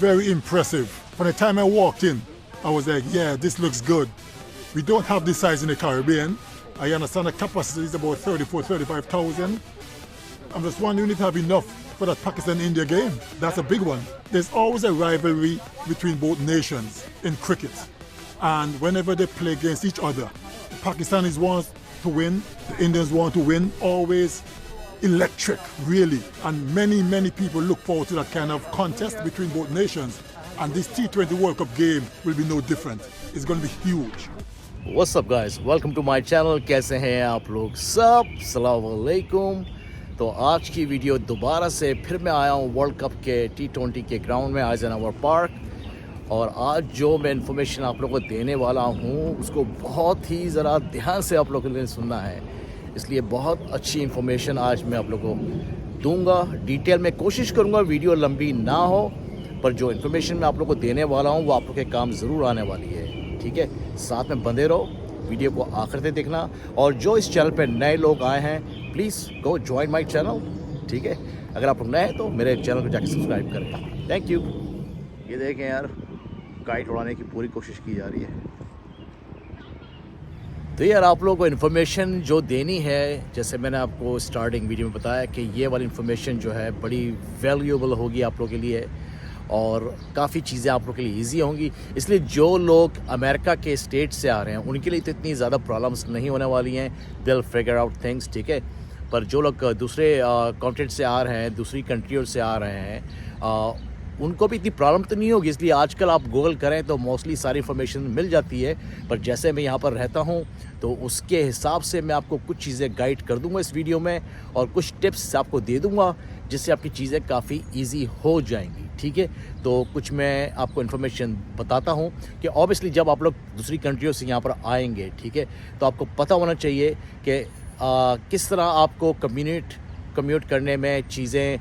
very impressive. From the time I walked in, I was like, yeah, this looks good. We don't have this size in the Caribbean. I understand the capacity is about 35,000. I'm just wondering if you have enough for that Pakistan-India game. That's a big one. There's always a rivalry between both nations in cricket. And whenever they play against each other, the Pakistanis want to win, the Indians want to win, always electric, really. And many people look forward to that kind of contest between both nations. And this T20 World Cup game will be no different. It's going to be huge. What's up guys? Welcome to my channel. कैसे हैं आप लोग सब? अस्सलाम वालेकुम। तो आज की वीडियो दोबारा से फिर मैं आया हूँ वर्ल्ड कप के T20 के ग्राउंड में आइजनहवर पार्क। और आज जो मैं इन्फॉर्मेशन आप लोगों को देने वाला हूँ उसको बहुत ही ज़रा ध्यान से आप लोगों ने सुनना है, इसलिए बहुत अच्छी इन्फॉर्मेशन आज मैं आप लोगों को दूंगा। डिटेल में कोशिश करूँगा वीडियो लंबी ना हो, पर जो इन्फॉर्मेशन मैं आप लोगों को देने वाला हूँ वो आप लोग के काम ज़रूर आने वाली है। ठीक है, साथ में बंधे रहो, वीडियो को आखिर तक देखना। और जो इस चैनल पे नए लोग आए हैं please go join my channel. ठीक है, अगर आप लोग नए हैं तो मेरे चैनल को जाके सब्सक्राइब करें। Thank you. ये देखें यार, काइट उड़ाने की पूरी कोशिश की जा रही है। तो यार आप लोगों को इन्फॉर्मेशन जो देनी है, जैसे मैंने आपको स्टार्टिंग वीडियो में बताया कि ये वाली इन्फॉर्मेशन जो है बड़ी वैल्यूएबल होगी आप लोगों के लिए और काफ़ी चीज़ें आप लोगों के लिए इजी होंगी। इसलिए जो लोग अमेरिका के स्टेट से आ रहे हैं उनके लिए तो इतनी ज़्यादा प्रॉब्लम्स नहीं होने वाली हैं, they will figure out things. ठीक है, पर जो लोग दूसरे कॉन्टिनेंट से आ रहे हैं, दूसरी कंट्रियों से आ रहे हैं, उनको भी इतनी प्रॉब्लम तो नहीं होगी। इसलिए आजकल आप गूगल करें तो मोस्टली सारी इन्फॉर्मेशन मिल जाती है। पर जैसे मैं यहाँ पर रहता हूँ तो उसके हिसाब से मैं आपको कुछ चीज़ें गाइड कर दूँगा इस वीडियो में और कुछ टिप्स आपको दे दूँगा जिससे आपकी चीज़ें काफ़ी ईजी हो जाएंगी। ठीक है, तो कुछ मैं आपको इन्फॉर्मेशन बताता हूँ कि ऑब्वियसली जब आप लोग दूसरी कंट्रियों से यहाँ पर आएंगे, ठीक है, तो आपको पता होना चाहिए कि किस तरह आपको कम्यूट करने में चीज़ें,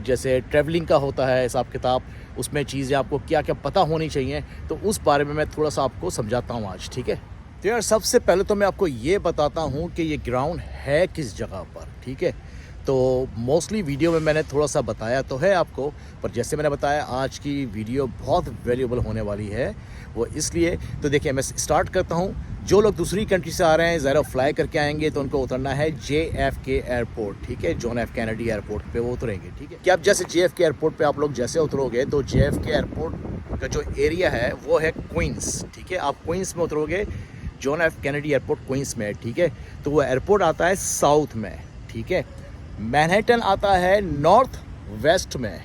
जैसे ट्रैवलिंग का होता है हिसाब किताब, उसमें चीज़ें आपको क्या क्या पता होनी चाहिए, तो उस बारे में मैं थोड़ा सा आपको समझाता हूँ आज। ठीक है, तो यार सबसे पहले तो मैं आपको ये बताता हूँ कि ये ग्राउंड है किस जगह पर। ठीक है, तो मोस्टली वीडियो में मैंने थोड़ा सा बताया तो है आपको, पर जैसे मैंने बताया आज की वीडियो बहुत वैल्यूएबल होने वाली है, वो इसलिए। तो देखिए मैं स्टार्ट करता हूँ। जो लोग दूसरी कंट्री से आ रहे हैं, ज़रा फ्लाई करके आएंगे तो उनको उतरना है JFK एयरपोर्ट। ठीक है, जॉन एफ कैनेडी एयरपोर्ट पे वो उतरेंगे। ठीक है, कि आप जैसे JFK एयरपोर्ट पे आप लोग जैसे उतरोगे तो JFK एयरपोर्ट का जो एरिया है वो है क्वींस। ठीक है, आप क्वींस में उतरोगे, John F Kennedy airport Queens में है। ठीक है, तो वो एयरपोर्ट आता है साउथ में। ठीक है, मैनहट्टन आता है नॉर्थ वेस्ट में।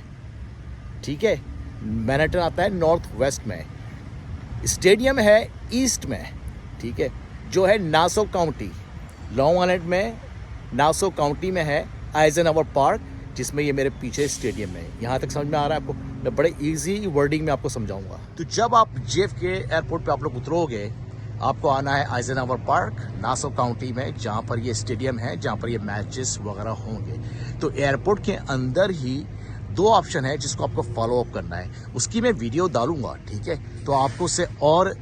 ठीक है, मैनहट्टन आता है नॉर्थ वेस्ट में। स्टेडियम है ईस्ट में। ठीक है, जो है नासो काउंटी, लॉन्ग आइलैंड में नासो काउंटी में है आइजनहवर पार्क, जिसमें ये मेरे पीछे स्टेडियम है। यहाँ तक समझ में आ रहा है आपको? मैं बड़े इजी वर्डिंग में आपको समझाऊंगा। तो जब आप JFK एयरपोर्ट पे आप लोग उतरोगे, आपको आना है आइजनहवर पार्क नासो काउंटी में, जहाँ पर ये स्टेडियम है, जहाँ पर ये मैचेस वगैरह होंगे। तो एयरपोर्ट के अंदर ही दो ऑप्शन है जिसको आपको फॉलो अप करना है। उसकी मैं वीडियो डालूंगा। ठीक है, तो आपको उससे और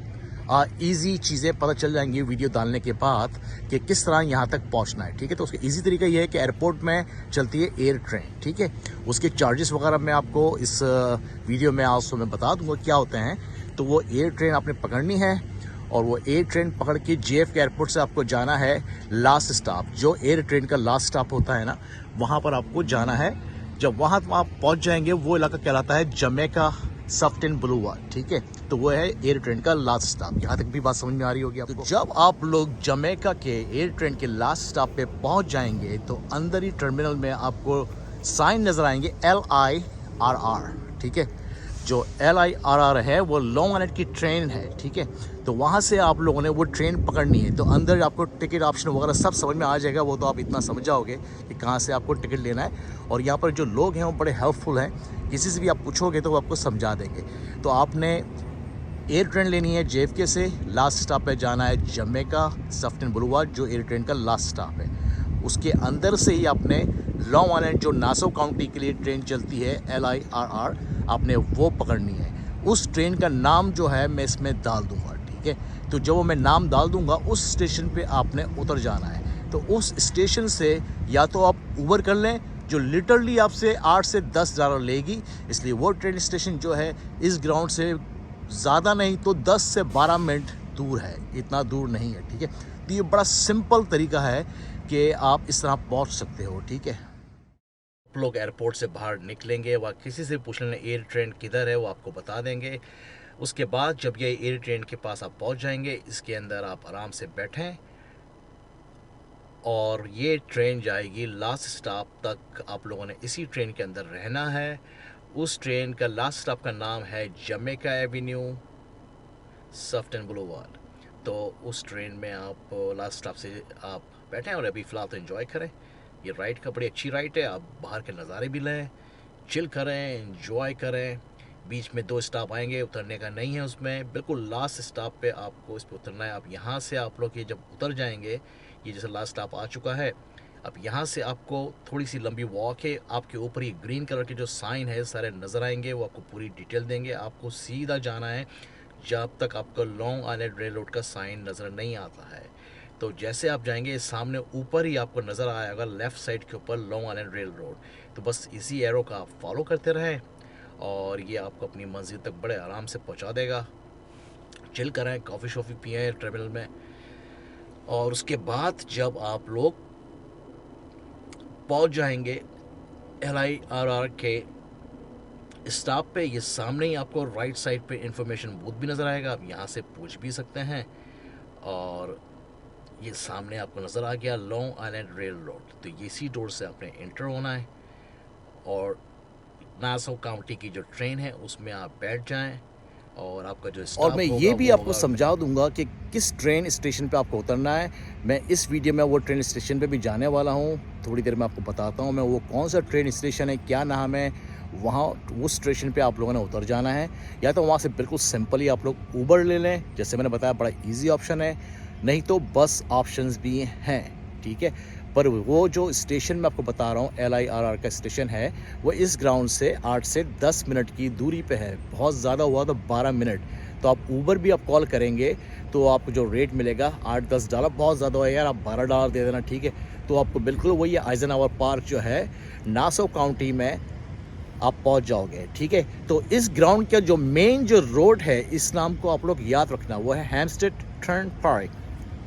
इजी चीज़ें पता चल जाएंगी वीडियो डालने के बाद कि किस तरह यहाँ तक पहुँचना है। ठीक है, तो उसका इजी तरीका ये है कि एयरपोर्ट में चलती है एयर ट्रेन। ठीक है, उसके चार्जेस वगैरह मैं आपको इस वीडियो में आज मैं बता दूंगा क्या होते हैं। तो वो एयर ट्रेन आपने पकड़नी है और वो एयर ट्रेन पकड़ के JFK एयरपोर्ट से आपको जाना है लास्ट स्टॉप, जो एयर ट्रेन का लास्ट स्टॉप होता है ना, वहाँ पर आपको जाना है। जब वहाँ आप पहुँच जाएंगे, वो इलाका कहलाता है जमैका सफ्टन बुलवार्ड। ठीक है, तो वो है एयर ट्रेन का लास्ट स्टॉप। यहाँ तक भी बात समझ में आ रही होगी आपको। तो जब आप लोग जमैका के एयर ट्रेन के लास्ट स्टॉप पे पहुँच जाएंगे तो अंदर ही टर्मिनल में आपको साइन नजर आएंगे LIRR। ठीक है, जो LIRR है वो लॉन्ग आइलैंड की ट्रेन है। ठीक है, तो वहाँ से आप लोगों ने वो ट्रेन पकड़नी है। तो अंदर आपको टिकट ऑप्शन वगैरह सब समझ में आ जाएगा, वो तो आप इतना समझ जाओगे कि कहाँ से आपको टिकट लेना है। और यहाँ पर जो लोग हैं वो बड़े हेल्पफुल हैं, किसी से भी आप पूछोगे तो वो आपको समझा देंगे। तो आपने एयर ट्रेन लेनी है JFK से, लास्ट स्टॉप पे जाना है जमैका सफ्टन बुलवार्ड, जो एयर ट्रेन का लास्ट स्टॉप है। उसके अंदर से ही आपने लॉन्ग आइलैंड जो नासो काउंटी के लिए ट्रेन चलती है LIRR, आपने वो पकड़नी है। उस ट्रेन का नाम जो है मैं इसमें डाल दूंगा। ठीक है, तो जब मैं नाम डाल दूंगा उस स्टेशन पे आपने उतर जाना है। तो उस स्टेशन से या तो आप ऊबर कर लें जो लिटरली आपसे 8 से 10 डॉलर लेगी। इसलिए वो ट्रेन स्टेशन जो है इस ग्राउंड से ज़्यादा नहीं तो 10 से 12 मिनट दूर है, इतना दूर नहीं है, ठीक है। तो ये बड़ा सिंपल तरीका है कि आप इस तरह पहुंच सकते हो, ठीक है। आप लोग एयरपोर्ट से बाहर निकलेंगे, वह किसी से पूछ लेना एयर ट्रेन किधर है, वो आपको बता देंगे। उसके बाद जब ये एयर ट्रेन के पास आप पहुंच जाएंगे, इसके अंदर आप आराम से बैठें और ये ट्रेन जाएगी लास्ट स्टॉप तक। आप लोगों ने इसी ट्रेन के अंदर रहना है। उस ट्रेन का लास्ट स्टॉप का नाम है जमैका एवेन्यू सफ्टन बुलेवार्ड। तो उस ट्रेन में आप लास्ट स्टॉप से आप बैठें और अभी फ़िलहाल तो एंजॉय करें। ये राइड का बड़ी अच्छी राइड है, आप बाहर के नज़ारे भी लें, चिल करें, एंजॉय करें। बीच में 2 स्टॉप आएंगे, उतरने का नहीं है उसमें, बिल्कुल लास्ट स्टॉप पे आपको इस पर उतरना है। आप यहाँ से आप लोग ये जब उतर जाएंगे, ये जैसे लास्ट स्टॉप आ चुका है, अब यहाँ से आपको थोड़ी सी लंबी वॉक है। आपके ऊपर ये ग्रीन कलर के जो साइन है सारे नज़र आएंगे, वो आपको पूरी डिटेल देंगे। आपको सीधा जाना है जब तक आपको लॉन्ग आइलैंड रेल रोड का साइन नज़र नहीं आता है। तो जैसे आप जाएंगे, सामने ऊपर ही आपको नज़र आएगा लेफ़्ट साइड के ऊपर लॉन्ग आइलैंड रेल रोड। तो बस इसी एरो का आप फॉलो करते रहें और ये आपको अपनी मंजिल तक बड़े आराम से पहुंचा देगा। चिल करें, कॉफ़ी शॉफ़ी पिएँ ट्रेवल में। और उसके बाद जब आप लोग पहुंच जाएंगे LIRR के स्टॉप पे, ये सामने ही आपको राइट साइड पे इंफॉर्मेशन बूथ भी नज़र आएगा, आप यहाँ से पूछ भी सकते हैं। और ये सामने आपको नज़र आ गया लॉन्ग आइलैंड रेल रोड। तो ये इसी डोर से आपने इंटर होना है और नासौ काउंटी की जो ट्रेन है उसमें आप बैठ जाएं और आपका जो और मैं ये भी आपको समझा दूंगा कि किस ट्रेन स्टेशन पे आपको उतरना है। मैं इस वीडियो में वो ट्रेन स्टेशन पे भी जाने वाला हूँ, थोड़ी देर में आपको बताता हूँ मैं वो कौन सा ट्रेन स्टेशन है, क्या नाम है। वहाँ उस स्टेशन पे आप लोगों ने उतर जाना है, या तो वहाँ से बिल्कुल सिंपल ही आप लोग ऊबर ले लें, जैसे मैंने बताया बड़ा ईजी ऑप्शन है, नहीं तो बस ऑप्शंस भी हैं, ठीक है। पर वो जो स्टेशन मैं आपको बता रहा हूँ LIRR का स्टेशन है, वो इस ग्राउंड से 8 से 10 मिनट की दूरी पे है। बहुत ज़्यादा हुआ तो 12 मिनट। तो आप ऊबर भी आप कॉल करेंगे तो आपको जो रेट मिलेगा 8-10 डॉलर, बहुत ज़्यादा है यार, आप 12 डॉलर दे देना, ठीक है। तो आपको बिल्कुल वही आइजनहावर पार्क जो है नासौ काउंटी में आप पहुंच जाओगे, ठीक है। तो इस ग्राउंड का जो मेन जो रोड है, इस नाम को आप लोग याद रखना, वो है हैम्पस्टेड टर्नपाइक,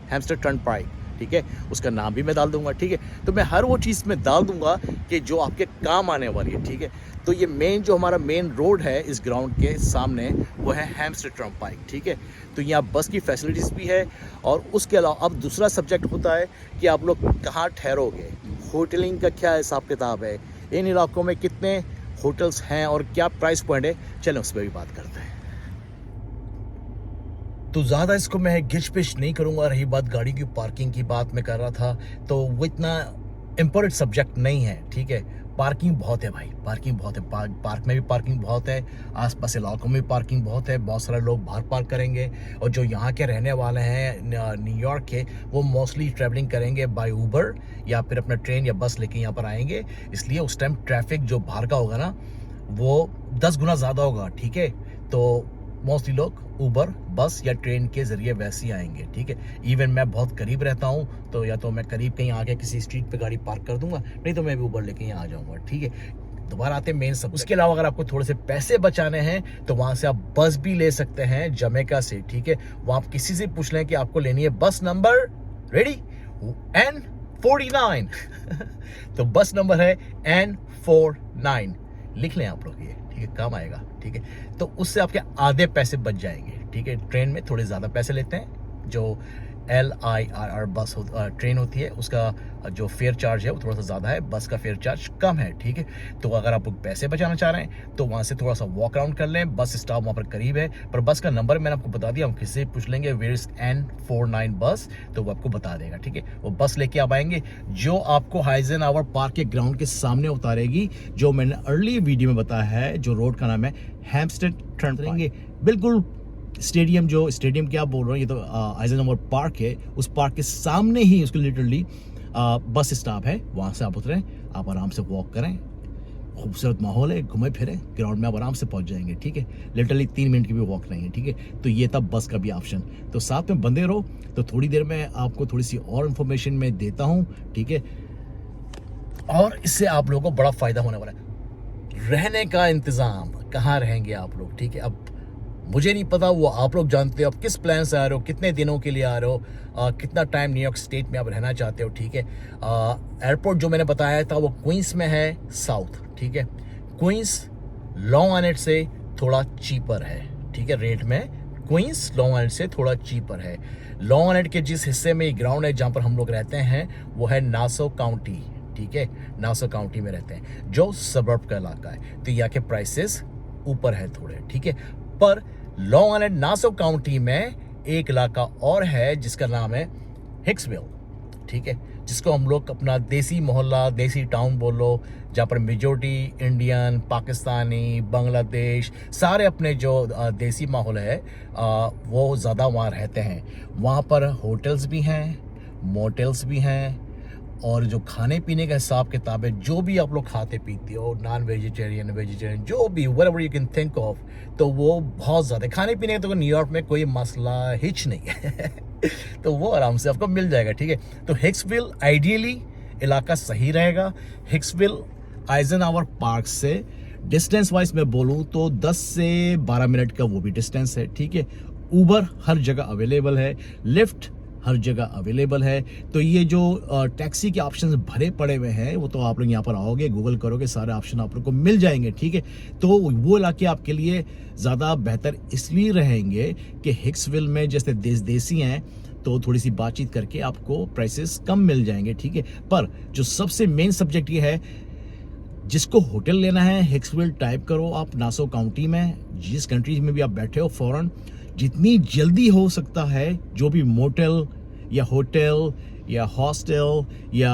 हैम्पस्टेड टर्नपाइक, ठीक है। उसका नाम भी मैं डाल दूंगा, ठीक है। तो मैं हर वो चीज़ में डाल दूंगा कि जो आपके काम आने वाली है, ठीक है। तो ये मेन जो हमारा मेन रोड है इस ग्राउंड के सामने, वो है हैम्पस्टेड टर्नपाइक, ठीक है। तो यहाँ बस की फैसिलिटीज़ भी है। और उसके अलावा अब दूसरा सब्जेक्ट होता है कि आप लोग कहाँ ठहरोगे, होटलिंग का क्या हिसाब किताब है, इन इलाकों में कितने होटल्स हैं और क्या प्राइस पॉइंट है, चलें उस पर भी बात करते हैं। तो ज़्यादा इसको मैं गिच पिच नहीं करूँगा। रही बात गाड़ी की पार्किंग की बात मैं कर रहा था, तो वो इतना इम्पोर्टेंट सब्जेक्ट नहीं है, ठीक है। पार्किंग बहुत है भाई, पार्किंग बहुत है, पार्क में भी पार्किंग बहुत है, आसपास इलाकों में भी पार्किंग बहुत है। बहुत सारे लोग बाहर पार्क करेंगे और जो यहाँ के रहने वाले हैं न्यूयॉर्क के, वो मोस्टली ट्रैवलिंग करेंगे बाय ऊबर या फिर अपना ट्रेन या बस लेके यहाँ पर आएंगे। इसलिए उस टाइम ट्रैफिक जो बाहर का होगा ना, वो 10 गुना ज़्यादा होगा, ठीक है। तो मोस्टली लोग ऊबर, बस या ट्रेन के ज़रिए वैसे ही आएंगे, ठीक है। इवन मैं बहुत करीब रहता हूँ, तो या तो मैं करीब कहीं आके किसी स्ट्रीट पे गाड़ी पार्क कर दूंगा, नहीं तो मैं भी ऊबर लेके यहाँ आ जाऊँगा, ठीक है। दोबारा आते हैं मेन सब। उसके अलावा अगर आपको थोड़े से पैसे बचाने हैं तो वहाँ से आप बस भी ले सकते हैं जमैका से, ठीक है। वहाँ आप किसी से पूछ लें कि आपको लेनी है बस नंबर, रेडी, N49 तो बस नंबर है N49, लिख लें आप लोग ये, ठीक है, काम आएगा, ठीक है। तो उससे आपके आधे पैसे बच जाएंगे, ठीक है। ट्रेन में थोड़े ज़्यादा पैसे लेते हैं, जो LIRR बस ट्रेन होती है, उसका जो फेयर चार्ज है वो थोड़ा सा ज़्यादा है, बस का फेयर चार्ज कम है, ठीक है। तो अगर आप पैसे बचाना चाह रहे हैं तो वहाँ से थोड़ा सा वॉक अराउंड कर लें, बस स्टॉप वहाँ पर करीब है। पर बस का नंबर मैंने आपको बता दिया, हम किसी से पूछ लेंगे वेयर इज N49 बस, तो वो आपको बता देगा, ठीक है। वो बस लेके आप आएंगे जो आपको आइजनहावर पार्क के ग्राउंड के सामने उतारेगी, जो मैंने अर्ली वीडियो में बताया है, जो रोड का नाम है हैम्पस्टेड टर्नपाइक, बिल्कुल स्टेडियम, जो स्टेडियम क्या बोल रहा हूँ, ये तो आइजनहावर पार्क है, उस पार्क के सामने ही उसको लिटरली बस स्टॉप है। वहाँ से आप उतरें, आप आराम से वॉक करें, खूबसूरत माहौल है, घूमे फिरें, ग्राउंड में आप आराम से पहुँच जाएंगे, ठीक है। लिटरली 3 मिनट की भी वॉक नहीं है, ठीक है। तो ये तब बस का भी ऑप्शन। तो साथ में बंदे रहो। तो थोड़ी देर में आपको थोड़ी सी और इन्फॉर्मेशन मैं देता हूँ, ठीक है। और इससे आप लोगों को बड़ा फ़ायदा होने वाला है। रहने का इंतज़ाम, कहाँ रहेंगे आप लोग, ठीक है। अब मुझे नहीं पता, वो आप लोग जानते हो आप किस प्लान से आ रहे हो, कितने दिनों के लिए आ रहे हो, कितना टाइम न्यूयॉर्क स्टेट में आप रहना चाहते हो, ठीक है। एयरपोर्ट जो मैंने बताया था वो क्वींस में है, साउथ, ठीक है। क्वींस लॉन्ग आइलैंड से थोड़ा चीपर है, ठीक है, रेट में। क्वींस लॉन्ग आइलैंड से थोड़ा चीपर है। लॉन्ग आइलैंड के जिस हिस्से में ग्राउंड है जहाँ पर हम लोग रहते हैं वो है नासो काउंटी, ठीक है। नासो काउंटी में रहते हैं जो सबर्ब का इलाका है, तो यहाँ के प्राइसेस ऊपर है थोड़े, ठीक है। पर लॉन्ग आइलैंड नासो काउंटी में एक इलाका और है जिसका नाम है हिक्सविल, ठीक है, जिसको हम लोग अपना देसी मोहल्ला, देसी टाउन बोलो, जहाँ पर मेजॉरिटी इंडियन, पाकिस्तानी, बांग्लादेश, सारे अपने जो देसी माहौल है वो ज़्यादा वहाँ रहते हैं। वहाँ पर होटल्स भी हैं, मोटेल्स भी हैं, और जो खाने पीने का हिसाब किताब है, जो भी आप लोग खाते पीते हो, नॉन वेजिटेरियन, वेजिटेरियन, जो भी whatever you can think of, तो वो बहुत ज़्यादा खाने पीने का तो न्यूयॉर्क में कोई मसला हिच नहीं है तो वो आराम से आपको मिल जाएगा, ठीक है। तो हिक्सविल आइडियली इलाका सही रहेगा। हिक्सविल आइजनहावर पार्क से डिस्टेंस वाइज मैं बोलूँ तो 10 से 12 मिनट का वो भी डिस्टेंस है, ठीक है। ऊबर हर जगह अवेलेबल है, लिफ्ट हर जगह अवेलेबल है। तो ये जो टैक्सी के ऑप्शंस भरे पड़े हुए हैं वो तो आप लोग यहाँ पर आओगे, गूगल करोगे, सारे ऑप्शन आप लोग को मिल जाएंगे, ठीक है। तो वो इलाके आपके लिए ज़्यादा बेहतर इसलिए रहेंगे कि हिक्सविल में जैसे देसी हैं तो थोड़ी सी बातचीत करके आपको प्राइसेस कम मिल जाएंगे, ठीक है। पर जो सबसे मेन सब्जेक्ट ये है, जिसको होटल लेना है हिक्सविल टाइप करो आप नासो काउंटी में, जिस कंट्रीज में भी आप बैठे हो, फौरन जितनी जल्दी हो सकता है जो भी मोटेल या होटल या हॉस्टल या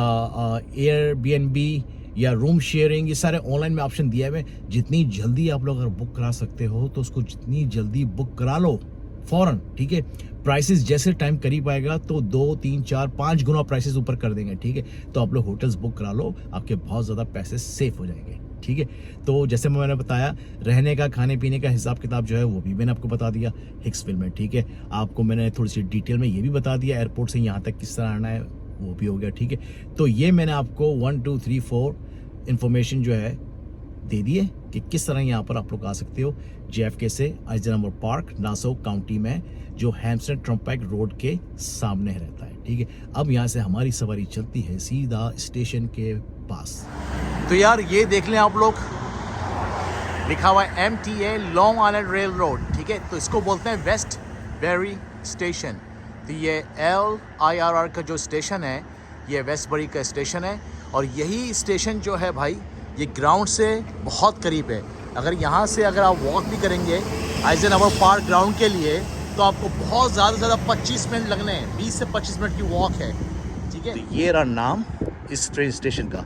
एयरबीएनबी या रूम शेयरिंग, ये सारे ऑनलाइन में ऑप्शन दिया हुए, जितनी जल्दी आप लोग अगर बुक करा सकते हो तो उसको जितनी जल्दी बुक करा लो फौरन, ठीक है। प्राइसेस जैसे टाइम करीब आएगा तो 2, 3, 4, 5 गुना प्राइसेस ऊपर कर देंगे, ठीक है। तो आप लोग होटल्स बुक करा लो, आपके बहुत ज़्यादा पैसे सेफ हो जाएंगे, ठीक है। तो जैसे मैंने बताया, रहने का, खाने पीने का हिसाब किताब जो है वो भी मैंने आपको बता दिया हिक्सविल में, ठीक है। आपको मैंने थोड़ी सी डिटेल में ये भी बता दिया एयरपोर्ट से यहाँ तक किस तरह आना है, वो भी हो गया, ठीक है। तो ये मैंने आपको 1, 2, 3, 4 इन्फॉर्मेशन जो है दे दिए कि किस तरह यहाँ पर आप लोग आ सकते हो JFK से आइजनहावर पार्क नासो काउंटी में, जो हैम्पस्टेड टर्नपाइक रोड के सामने रहता है, ठीक है। अब यहाँ से हमारी सवारी चलती है सीधा स्टेशन के पास। तो यार ये देख लें आप लोग, लिखा हुआ है MTA long island rail road, ठीक है। तो इसको बोलते हैं वेस्ट बरी स्टेशन। तो ये LIRR का जो स्टेशन है ये वेस्ट बरी का स्टेशन है, और यही स्टेशन जो है भाई ये ग्राउंड से बहुत करीब है। अगर यहाँ से अगर आप वॉक भी करेंगे आइजनहावर पार्क ग्राउंड के लिए तो आपको बहुत ज़्यादा 25 मिनट लगने हैं, 20 से 25 मिनट की वॉक है, ठीक है। तो ये रहा नाम इस ट्रेन स्टेशन का।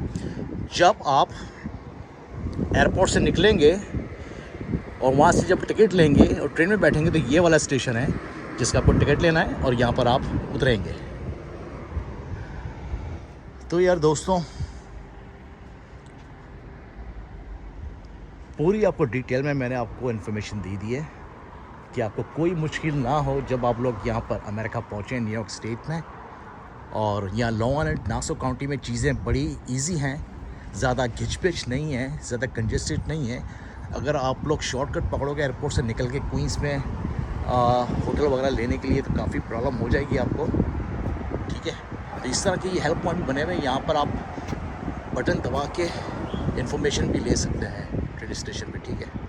जब आप एयरपोर्ट से निकलेंगे और वहाँ से जब टिकट लेंगे और ट्रेन में बैठेंगे तो ये वाला स्टेशन है जिसका आपको टिकट लेना है और यहाँ पर आप उतरेंगे। तो यार दोस्तों, पूरी आपको डिटेल में मैंने आपको इन्फॉर्मेशन दे दी है कि आपको कोई मुश्किल ना हो जब आप लोग यहाँ पर अमेरिका पहुँचें, न्यूयॉर्क स्टेट में। और यहाँ लॉन्ग आइलैंड नासो काउंटी में चीज़ें बड़ी इजी हैं, ज़्यादा घिचपिच नहीं है, ज़्यादा कंजेस्टेड नहीं है। अगर आप लोग शॉर्टकट पकड़ोगे एयरपोर्ट से निकल के क्वींस में होटल वगैरह लेने के लिए तो काफ़ी प्रॉब्लम हो जाएगी आपको, ठीक है। तो इस तरह के ये हेल्प पॉइंट बने हुए हैं, यहाँ पर आप बटन दबा के इन्फॉर्मेशन भी ले सकते हैं ट्रेन स्टेशन पे, ठीक है।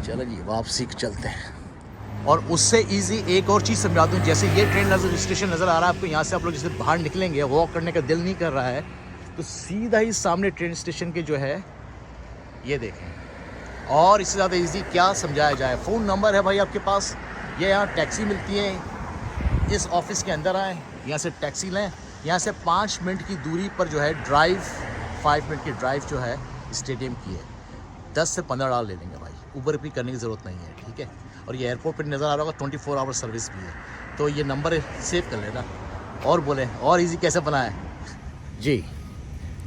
चलो जी वापसी चलते हैं। और उससे इजी एक और चीज़ समझा दूँ, जैसे ये ट्रेन स्टेशन नज़र आ रहा है आपको, यहाँ से आप लोग जैसे बाहर निकलेंगे, वॉक करने का दिल नहीं कर रहा है, तो सीधा ही सामने ट्रेन स्टेशन के जो है ये देखें, और इससे ज़्यादा इजी क्या समझाया जाए। फ़ोन नंबर है भाई आपके पास, ये यहाँ टैक्सी मिलती है, इस ऑफिस के अंदर आएँ, यहाँ से टैक्सी लें, यहाँ से 5 मिनट की दूरी पर जो है ड्राइव, 5 मिनट की ड्राइव जो है स्टेडियम की है। 10 से 15 डॉलर ले लेंगे भाई, ऊबर भी करने की ज़रूरत नहीं है, ठीक है। और ये एयरपोर्ट पर नज़र आ रहा होगा, 24 आवर सर्विस भी है, तो ये नंबर सेव कर लेना। और बोलें और इजी कैसे बनाएं जी।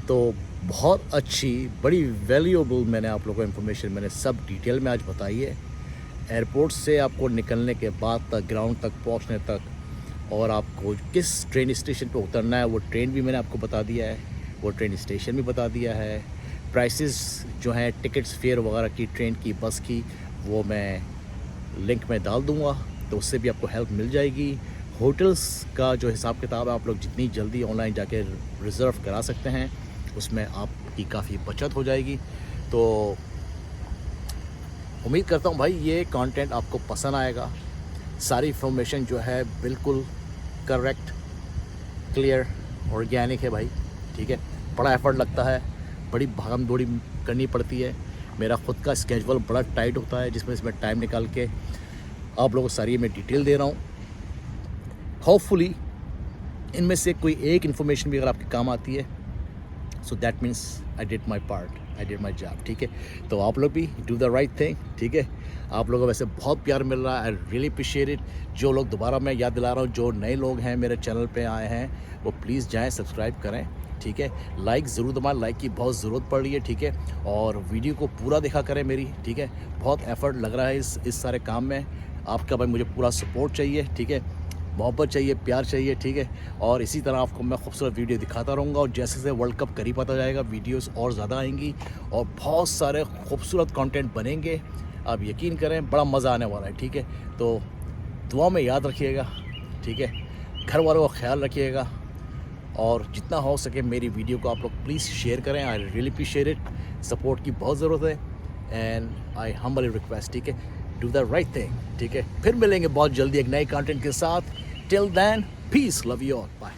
तो बहुत अच्छी बड़ी वैल्यूएबल मैंने आप लोगों को इन्फॉर्मेशन मैंने सब डिटेल में आज बताई है। एयरपोर्ट से आपको निकलने के बाद तक, ग्राउंड तक पहुंचने तक, और आपको किस ट्रेन स्टेशन पे उतरना है वो ट्रेन भी मैंने आपको बता दिया है, वो ट्रेन स्टेशन भी बता दिया है। प्राइसेस जो हैं टिकट्स, फेयर वगैरह की, ट्रेन की, बस की, वो मैं लिंक में डाल दूँगा, तो उससे भी आपको हेल्प मिल जाएगी। होटल्स का जो हिसाब किताब है आप लोग जितनी जल्दी ऑनलाइन जाके रिज़र्व करा सकते हैं, उसमें आपकी काफ़ी बचत हो जाएगी। तो उम्मीद करता हूँ भाई ये कंटेंट आपको पसंद आएगा। सारी इन्फॉर्मेशन जो है बिल्कुल करेक्ट, क्लियर, ऑर्गेनिक है भाई, ठीक है। बड़ा एफर्ट लगता है, बड़ी भागम दौड़ी करनी पड़ती है। मेरा ख़ुद का स्केजुअल बड़ा टाइट होता है, जिसमें इसमें टाइम निकाल के आप लोगों को सारी मैं डिटेल दे रहा हूँ। होपफुली इनमें से कोई एक इन्फॉर्मेशन भी अगर आपके काम आती है, so that means I did my part, I did my job, ठीक है। तो आप लोग भी डू द राइट थिंग, ठीक है। आप लोगों को वैसे बहुत प्यार मिल रहा है, आई रियली अप्रिशिएट इट। जो लोग, दोबारा मैं याद दिला रहा हूँ, जो नए लोग हैं मेरे चैनल पे आए हैं, वो प्लीज़ जाएँ, सब्सक्राइब करें, ठीक है। लाइक ज़रूर दबाएं, लाइक की बहुत ज़रूरत पड़ रही है, ठीक है। और वीडियो को पूरा देखा करें मेरी, ठीक है। बहुत एफर्ट लग रहा है इस सारे काम में। आपका भाई मुझे पूरा सपोर्ट चाहिए, ठीक है, मोहब्बत चाहिए, प्यार चाहिए, ठीक है। और इसी तरह आपको मैं खूबसूरत वीडियो दिखाता रहूँगा, और जैसे जैसे वर्ल्ड कप करीब आता जाएगा वीडियोस और ज़्यादा आएंगी और बहुत सारे खूबसूरत कंटेंट बनेंगे। आप यकीन करें बड़ा मज़ा आने वाला है, ठीक है। तो दुआ में याद रखिएगा, ठीक है। घर वालों का ख्याल रखिएगा, और जितना हो सके मेरी वीडियो को आप लोग प्लीज़ शेयर करें। I really appreciate it. Support की बहुत ज़रूरत है, एंड आई हम्बली रिक्वेस्ट, ठीक है, डू द राइट थिंग, ठीक है। फिर मिलेंगे बहुत जल्दी एक नए कंटेंट के साथ। Till then, peace, love you all, bye.